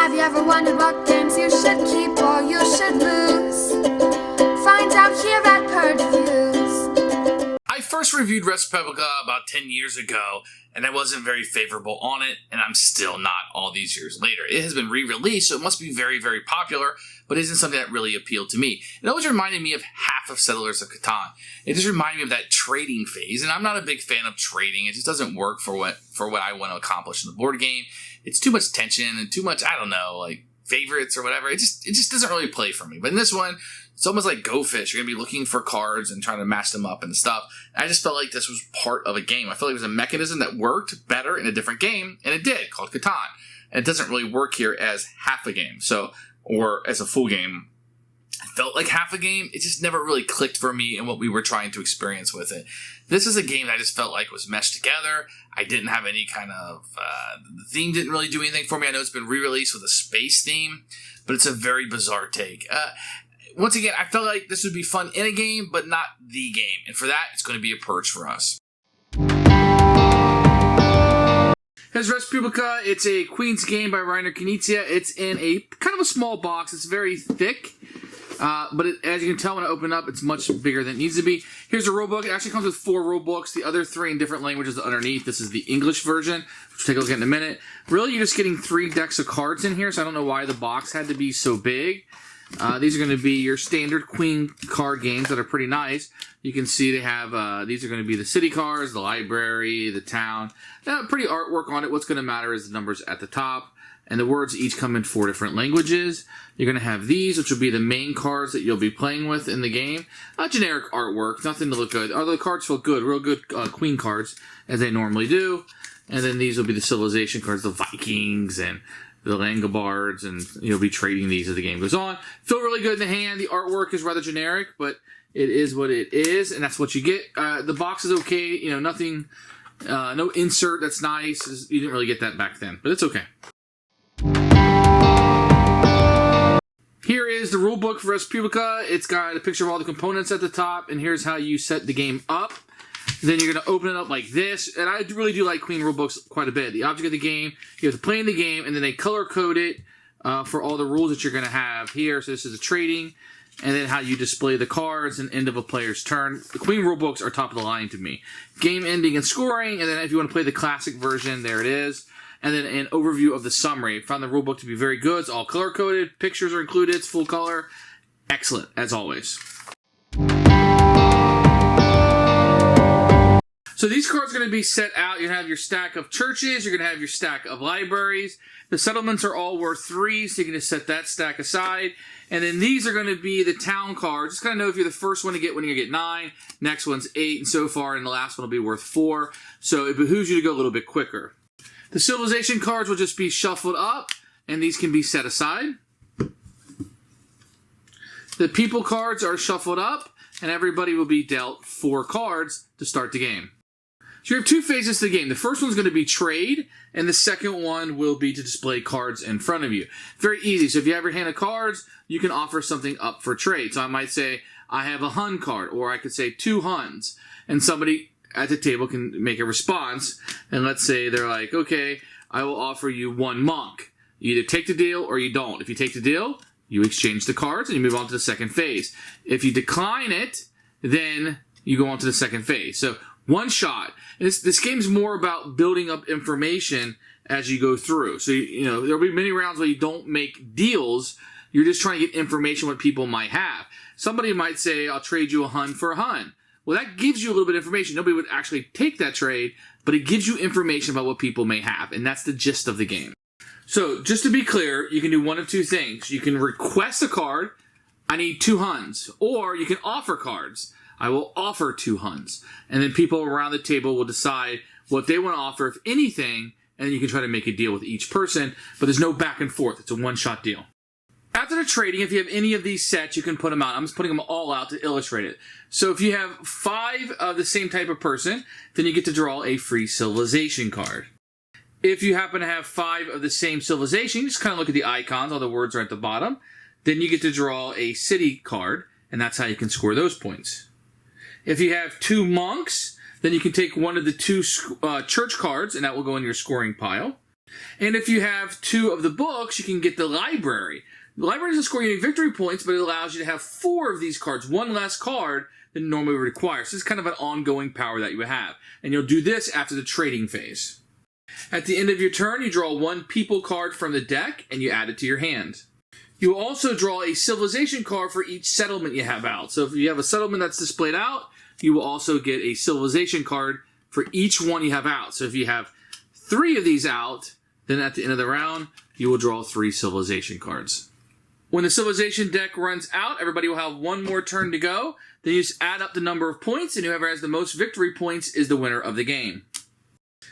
Have you ever wondered what games you should keep or you should lose? Find out here at Purge Reviews. I first reviewed Res Publica about 10 years ago, and I wasn't very favorable on it, and I'm still not all these years later. It has been re-released, so it must be very, very popular, but isn't something that really appealed to me. It always reminded me of half of Settlers of Catan. It just reminded me of that trading phase, and I'm not a big fan of trading. It just doesn't work for what I want to accomplish in the board game. It's too much tension and too much, I don't know, like favorites or whatever. It just doesn't really play for me. But in this one, it's almost like Go Fish. You're going to be looking for cards and trying to match them up and stuff. And I just felt like this was part of a game. I felt like it was a mechanism that worked better in a different game, and it did, called Catan. And it doesn't really work here as half a game, or as a full game. It felt like half a game. It just never really clicked for me in what we were trying to experience with it. This is a game that I just felt like was meshed together. I didn't have any kind of... the theme didn't really do anything for me. I know it's been re-released with a space theme, but it's a very bizarre take. Once again, I felt like this would be fun in a game, but not the game. And for that, it's going to be a Purge for us. Here's Res Publica. It's a Queen's game by Rainer Knizia. It's in a kind of a small box. It's very thick. But as you can tell when I open it up, it's much bigger than it needs to be. Here's the rulebook. It actually comes with 4 rulebooks. The other 3 in different languages underneath. This is the English version, which we'll take a look at in a minute. Really, you're just getting 3 decks of cards in here, so I don't know why the box had to be so big. These are going to be your standard Queen card games that are pretty nice. You can see they have, these are going to be the city cards, the library, the town. Pretty artwork on it. What's going to matter is the numbers at the top. And the words each come in 4 different languages. You're going to have these, which will be the main cards that you'll be playing with in the game. Generic artwork, nothing to look good. Although the cards feel good, real good Queen cards, as they normally do. And then these will be the civilization cards, the Vikings and the Langobards, and you'll be trading these as the game goes on. Feel really good in the hand. The artwork is rather generic, but it is what it is, and that's what you get. The box is okay. You know, nothing, no insert that's nice. You didn't really get that back then, but it's okay. Here is the rulebook for Res Publica. It's got a picture of all the components at the top, and here's how you set the game up. Then you're going to open it up like this, and I really do like Queen rulebooks quite a bit. The object of the game, you have to play in the game, and then they color code it for all the rules that you're going to have here. So this is the trading, and then how you display the cards and end of a player's turn. The Queen rulebooks are top of the line to me. Game ending and scoring, and then if you want to play the classic version, there it is. And then an overview of the summary. Found the rulebook to be very good. It's all color-coded. Pictures are included. It's full color. Excellent, as always. So these cards are going to be set out. You're going to have your stack of churches. You're going to have your stack of libraries. The settlements are all worth 3, so you're going to set that stack aside. And then these are going to be the town cards. Just kind of know if you're the first one to get one, you're going to get 9. Next one's 8, and so far, and the last one will be worth 4. So it behooves you to go a little bit quicker. The civilization cards will just be shuffled up, and these can be set aside. The people cards are shuffled up, and everybody will be dealt 4 cards to start the game. So you have 2 phases to the game. The first one's going to be trade, and the second one will be to display cards in front of you. Very easy. So if you have your hand of cards, you can offer something up for trade. So I might say, I have a Hun card, or I could say 2 Huns, and somebody at the table can make a response, and let's say they're like, okay, I will offer you 1 monk. You either take the deal or you don't. If you take the deal, you exchange the cards and you move on to the second phase. If you decline it, then you go on to the second phase. So 1 shot. And this game's more about building up information as you go through. So, you know, there'll be many rounds where you don't make deals. You're just trying to get information what people might have. Somebody might say, I'll trade you a Hun for a Hun. Well, that gives you a little bit of information. Nobody would actually take that trade, but it gives you information about what people may have, and that's the gist of the game. So, just to be clear, you can do one of 2 things. You can request a card, I need 2 Huns, or you can offer cards. I will offer 2 Huns. And then people around the table will decide what they want to offer, if anything, and then you can try to make a deal with each person, but there's no back and forth. It's a one-shot deal. After the trading, if you have any of these sets, you can put them out. I'm just putting them all out to illustrate it. So if you have 5 of the same type of person, then you get to draw a free civilization card. If you happen to have 5 of the same civilization, you just kind of look at the icons, all the words are at the bottom, then you get to draw a city card, and that's how you can score those points. If you have 2 monks, then you can take one of the 2 church cards, and that will go in your scoring pile. And if you have 2 of the books, you can get the library. The library doesn't score you any victory points, but it allows you to have 4 of these cards, 1 less card than normally would require. So it's kind of an ongoing power that you would have. And you'll do this after the trading phase. At the end of your turn, you draw 1 people card from the deck, and you add it to your hand. You will also draw a civilization card for each settlement you have out. So if you have a settlement that's displayed out, you will also get a civilization card for each one you have out. So if you have 3 of these out, then at the end of the round, you will draw 3 civilization cards. When the civilization deck runs out, everybody will have 1 more turn to go. Then you just add up the number of points, and whoever has the most victory points is the winner of the game.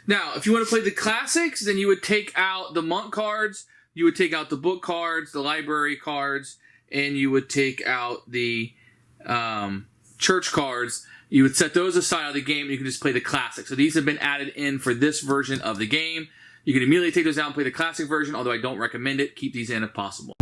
Now, if you want to play the classics, then you would take out the monk cards, you would take out the book cards, the library cards, and you would take out the church cards. You would set those aside out of the game, and you can just play the classics. So these have been added in for this version of the game. You can immediately take those out and play the classic version, although I don't recommend it. Keep these in if possible.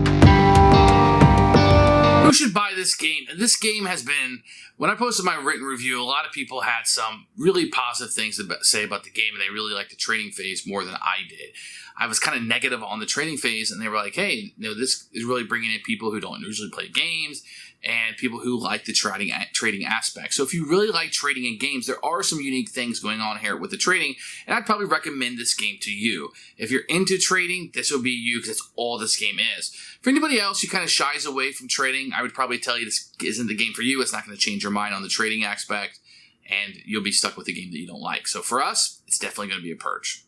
Who should buy this game? And this game has been, when I posted my written review, a lot of people had some really positive things to say about the game, and they really liked the trading phase more than I did. I was kind of negative on the trading phase, and they were like, hey, this is really bringing in people who don't usually play games, and people who like the trading aspect. So if you really like trading in games, there are some unique things going on here with the trading, and I'd probably recommend this game to you. If you're into trading, this will be you, because that's all this game is. For anybody else who kind of shies away from trading, I would probably tell you this isn't the game for you. It's not going to change your mind on the trading aspect, and you'll be stuck with a game that you don't like. So for us, it's definitely going to be a Purge.